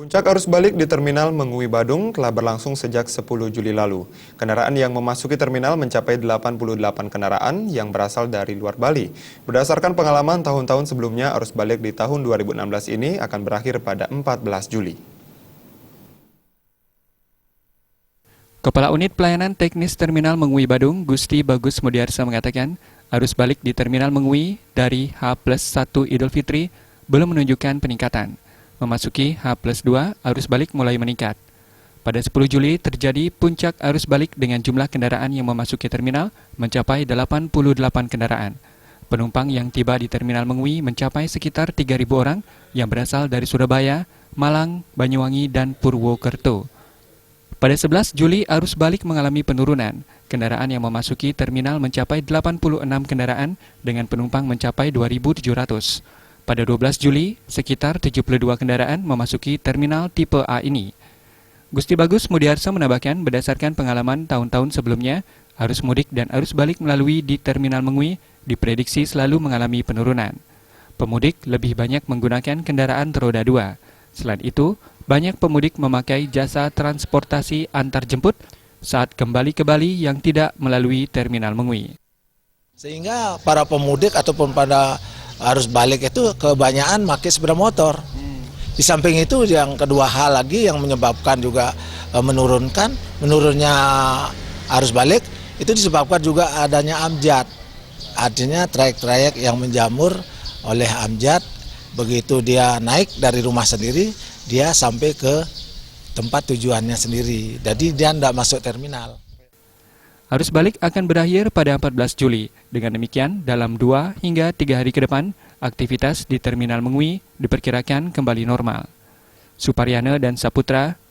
Puncak arus balik di Terminal Mengui Badung telah berlangsung sejak 10 Juli lalu. Kendaraan yang memasuki terminal mencapai 88 kendaraan yang berasal dari luar Bali. Berdasarkan pengalaman tahun-tahun sebelumnya, arus balik di tahun 2016 ini akan berakhir pada 14 Juli. Kepala Unit Pelayanan Teknis Terminal Mengui Badung, Gusti Bagus Mudiarsa mengatakan, arus balik di Terminal Mengui dari H+1 Idul Fitri belum menunjukkan peningkatan. Memasuki H+2, arus balik mulai meningkat. Pada 10 Juli terjadi puncak arus balik dengan jumlah kendaraan yang memasuki terminal mencapai 88 kendaraan. Penumpang yang tiba di Terminal Mengui mencapai sekitar 3.000 orang yang berasal dari Surabaya, Malang, Banyuwangi, dan Purwokerto. Pada 11 Juli, arus balik mengalami penurunan. Kendaraan yang memasuki terminal mencapai 86 kendaraan dengan penumpang mencapai 2.700. Pada 12 Juli, sekitar 72 kendaraan memasuki terminal tipe A ini. Gusti Bagus Mudiarsa menambahkan berdasarkan pengalaman tahun-tahun sebelumnya, arus mudik dan arus balik melalui di Terminal Mengui diprediksi selalu mengalami penurunan. Pemudik lebih banyak menggunakan kendaraan roda 2. Selain itu, banyak pemudik memakai jasa transportasi antar jemput saat kembali ke Bali yang tidak melalui Terminal Mengui. Sehingga para pemudik ataupun pada arus balik itu kebanyakan pakai sepeda motor. Di samping itu yang kedua hal lagi yang menyebabkan juga menurunnya arus balik itu disebabkan juga adanya amjad. Artinya trayek-trayek yang menjamur oleh amjad, begitu dia naik dari rumah sendiri, dia sampai ke tempat tujuannya sendiri. Jadi dia tidak masuk terminal. Arus balik akan berakhir pada 14 Juli. Dengan demikian, dalam 2 hingga 3 hari ke depan, aktivitas di Terminal Mengui diperkirakan kembali normal. Suparyana dan Saputra,